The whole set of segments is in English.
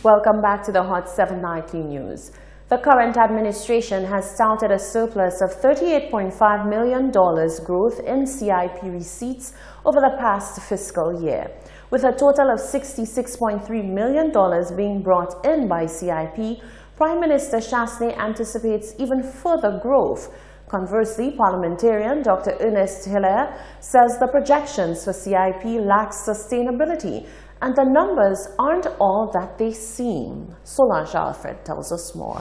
Welcome back to the Hot 7 Nightly News. The current administration has touted a surplus of $38.5 million growth in CIP receipts over the past fiscal year, with a total of $66.3 million being brought in by CIP. Prime Minister Chasney anticipates even further growth. Conversely, parliamentarian Dr. Ernest Hilaire says the projections for CIP lack sustainability and the numbers aren't all that they seem. Solange Alfred tells us more.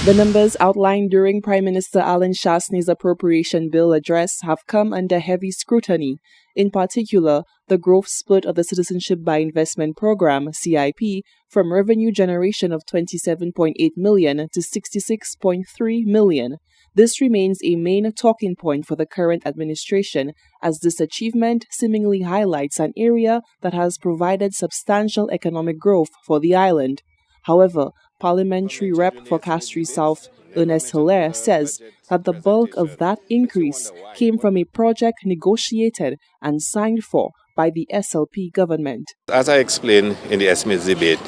The numbers outlined during Prime Minister Alan Chasney's appropriation bill address have come under heavy scrutiny. In particular, the growth spurt of the Citizenship by Investment Program, CIP, from revenue generation of $27.8 million to $66.3 million. This remains a main talking point for the current administration, as this achievement seemingly highlights an area that has provided substantial economic growth for the island. However, Parliamentary Rep for Castries South, Ernest Hilaire, says that the bulk of that increase came from a project negotiated and signed for by the SLP government. As I explained in the estimates debate,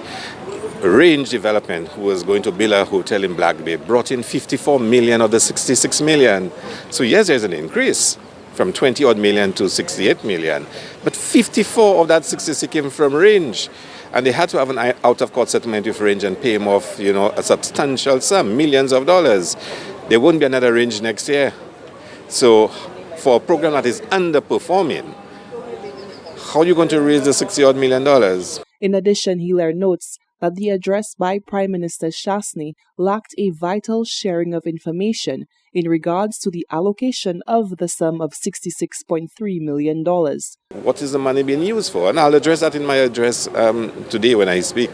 Range Development, who was going to build a hotel in Black Bay, brought in 54 million of the 66 million. So yes, there's an increase from 20 odd million to 68 million. But 54 of that 66 came from Range. And they had to have an out-of-court settlement with Range and pay him off, a substantial sum, millions of dollars. There won't be another Range next year. So for a program that is underperforming, how are you going to raise the $60 odd million? In addition, Hilaire notes that the address by Prime Minister Chasney lacked a vital sharing of information in regards to the allocation of the sum of $66.3 million. What is the money being used for? And I'll address that in my address today when I speak.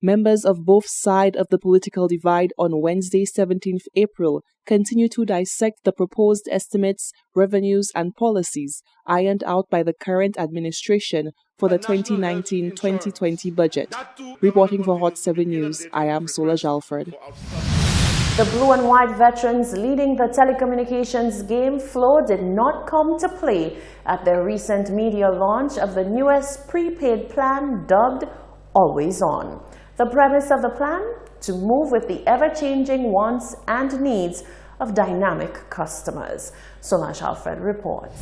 Members of both sides of the political divide on Wednesday, 17th April, continue to dissect the proposed estimates, revenues, and policies ironed out by the current administration for the 2019-2020 budget. Reporting for Hot 7 News, I am Solange Alfred. The blue and white veterans leading the telecommunications game Flow did not come to play at their recent media launch of the newest prepaid plan dubbed Always On. The premise of the plan? To move with the ever-changing wants and needs of dynamic customers. Solange Alfred reports.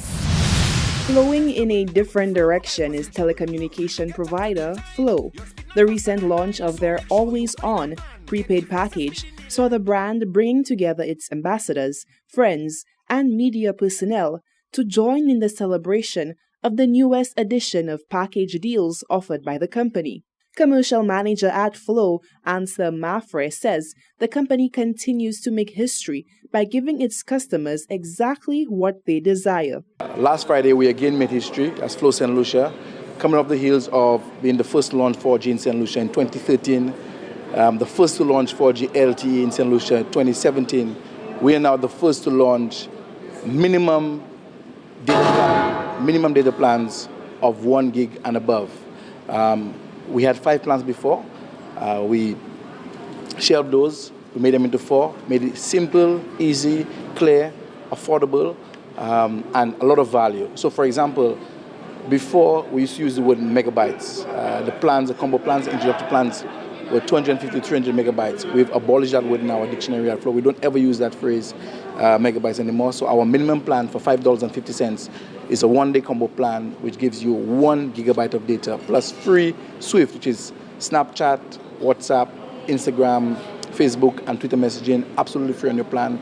Flowing in a different direction is telecommunication provider Flow. The recent launch of their Always On prepaid package saw the brand bringing together its ambassadors, friends, and media personnel to join in the celebration of the newest edition of package deals offered by the company. Commercial manager at Flow, Ansel Mafre, says the company continues to make history by giving its customers exactly what they desire. Last Friday, we again made history as Flow St. Lucia, coming off the heels of being the first to launch 4G in St. Lucia in 2013, the first to launch 4G LTE in St. Lucia in 2017. We are now the first to launch minimum data plans of 1 gig and above. We had 5 plans before. We shelved those. We made them into 4, made it simple, easy, clear, affordable, and a lot of value. So, for example, before we used to use the word megabytes. The combo plans, introductory plans were 250 to 300 megabytes. We've abolished that word in our dictionary at Flow. We don't ever use that phrase, megabytes, anymore. So our minimum plan for $5.50 is a 1-day combo plan, which gives you 1 gigabyte of data, plus free Swift, which is Snapchat, WhatsApp, Instagram, Facebook, and Twitter messaging, absolutely free on your plan.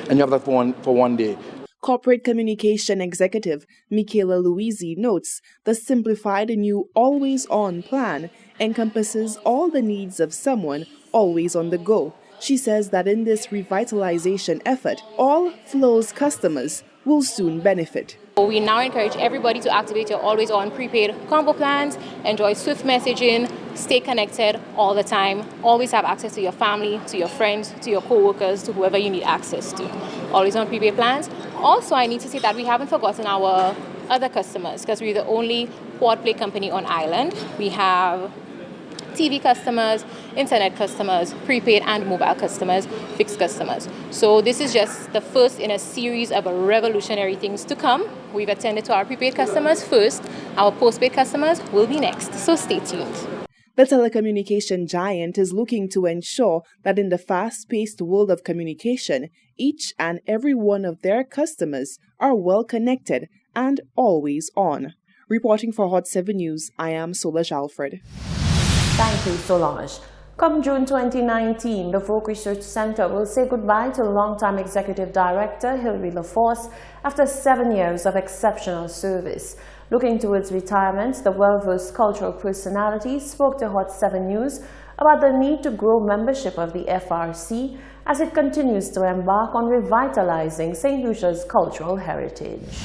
And you have that for one day. Corporate Communication Executive Michaela Louisi notes the simplified new Always On plan encompasses all the needs of someone always on the go. She says that in this revitalization effort, all Flow's customers will soon benefit. We now encourage everybody to activate your Always On prepaid combo plans, enjoy Swift messaging, stay connected all the time, always have access to your family, to your friends, to your co-workers, to whoever you need access to. Always On prepaid plans. Also, I need to say that we haven't forgotten our other customers, because we're the only quad play company on island. We have TV customers, internet customers, prepaid and mobile customers, fixed customers. So this is just the first in a series of revolutionary things to come. We've attended to our prepaid customers first. Our postpaid customers will be next. So stay tuned. The telecommunication giant is looking to ensure that in the fast-paced world of communication, each and every one of their customers are well connected and always on. Reporting for Hot 7 News, I am Solange Alfred. Thank you, Solange. Come June 2019, the Folk Research Center will say goodbye to longtime Executive Director Hilary LaForce after 7 years of exceptional service. Looking towards retirement, the well-versed cultural personality spoke to Hot 7 News about the need to grow membership of the FRC as it continues to embark on revitalizing St. Lucia's cultural heritage.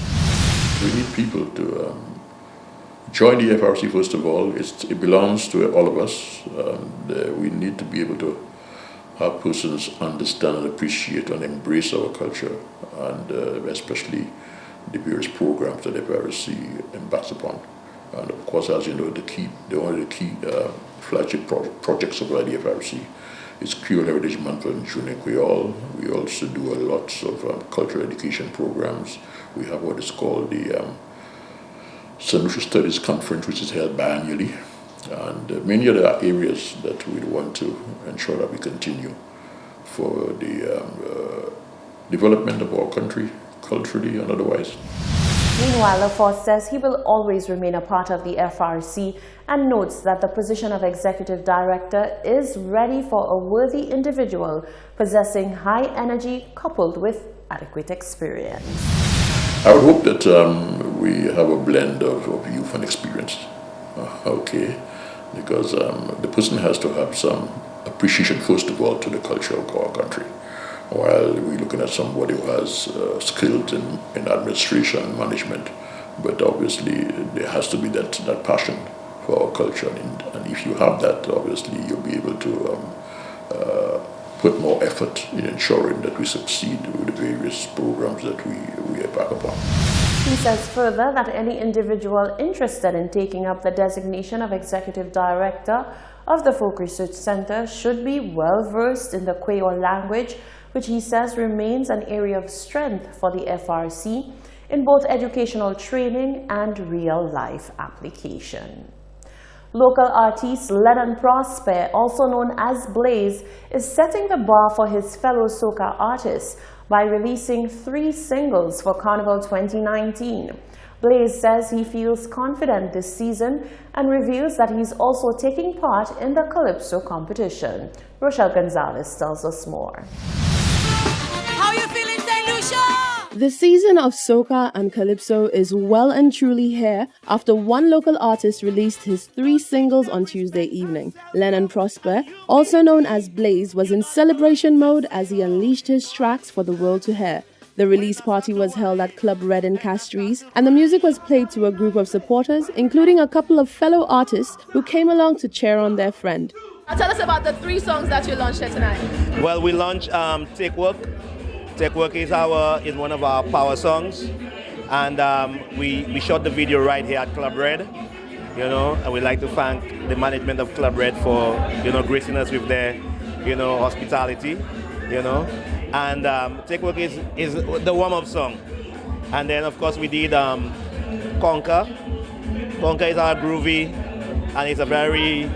We need people to join the FRC. First of all. It belongs to all of us. We need to be able to have persons understand and appreciate and embrace our culture, and especially the various programs that the FRC embarks upon. And of course, as you know, one of the key flagship projects of the FRC is Creole Heritage Month in June in Creole. We also do a lot of cultural education programs. We have what is called the St. Lucia Studies Conference, which is held biannually, and many other areas that we want to ensure that we continue for the development of our country, culturally and otherwise. Meanwhile, LaForce says he will always remain a part of the FRC and notes that the position of Executive Director is ready for a worthy individual possessing high energy coupled with adequate experience. I would hope that we have a blend of youth and experience, because the person has to have some appreciation, first of all, to the culture of our country, while we're looking at somebody who has skills in administration and management. But obviously, there has to be that passion for our culture, and if you have that, obviously, you'll be able to put more effort in ensuring that we succeed with the various programs that we embark upon. He says further that any individual interested in taking up the designation of Executive Director of the Folk Research Center should be well versed in the Creole language, which he says remains an area of strength for the FRC in both educational training and real-life application. Local artist Lennon Prosper, also known as Blaze, is setting the bar for his fellow soca artists by releasing 3 singles for Carnival 2019. Blaze says he feels confident this season and reveals that he's also taking part in the Calypso competition. Rochelle Gonzalez tells us more. How you feeling, St. Lucia? The season of soca and calypso is well and truly here after one local artist released his 3 singles on Tuesday evening. Lennon Prosper, also known as Blaze, was in celebration mode as he unleashed his tracks for the world to hear. The release party was held at Club Red in Castries, and the music was played to a group of supporters, including a couple of fellow artists who came along to cheer on their friend. Tell us about the 3 songs that you launched here tonight. Well, we launched Take Work. Take Work is one of our power songs, and we shot the video right here at Club Red, and we'd like to thank the management of Club Red for, gracing us with their, hospitality, and Take Work is the warm-up song. And then, of course, we did Conquer. Conquer is our groovy, and it's a very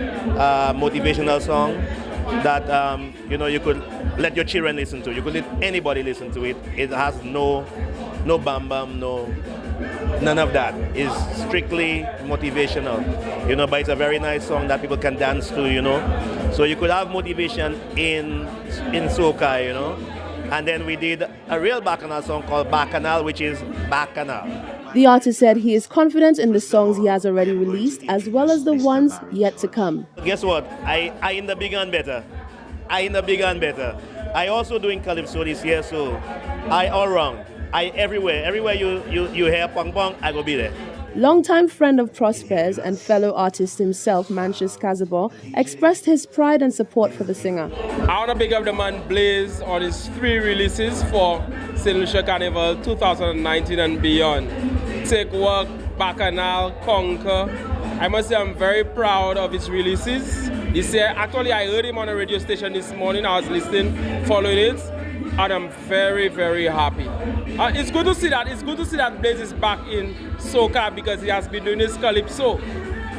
motivational song that, you could let your children listen to. You could let anybody listen to it. It has no bam bam, none of that. It's strictly motivational, but it's a very nice song that people can dance to, So you could have motivation in soca, And then we did a real Bacchanal song called Bacchanal, which is Bacchanal. The artist said he is confident in the songs he has already released as well as the ones yet to come. Guess what? I in the bigger and better. I also doing Calypso this year, so I all round. I everywhere you hear pong pong, I go be there. Longtime friend of Prosper's and fellow artist himself, Manchus Casabon, expressed his pride and support for the singer. I want to big up the man Blaze on his 3 releases for St. Lucia Carnival 2019 and beyond. Take Work, Bacchanal, Conquer. I must say I'm very proud of his releases. Actually, I heard him on a radio station this morning. I was listening, following it, and I'm very, very happy. It's good to see that. It's good to see that Blaze is back in soca because he has been doing his calypso.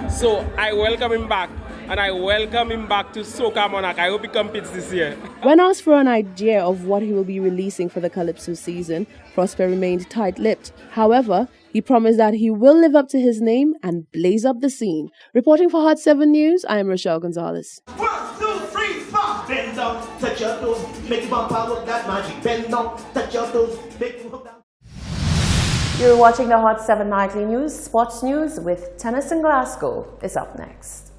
So I welcome him back, and I welcome him back to Soca Monarch. I hope he competes this year. When asked for an idea of what he will be releasing for the Calypso season, Prosper remained tight-lipped. However, he promised that he will live up to his name and blaze up the scene. Reporting for Hot 7 News, I am Rochelle Gonzalez. 1, 2, 3, 4. Bend down, touch your toes, make your bumper with that magic. Bend down, touch your toes, make your hook down. You're watching the Hot 7 Nightly News. Sports news with Tennis in Glasgow is up next.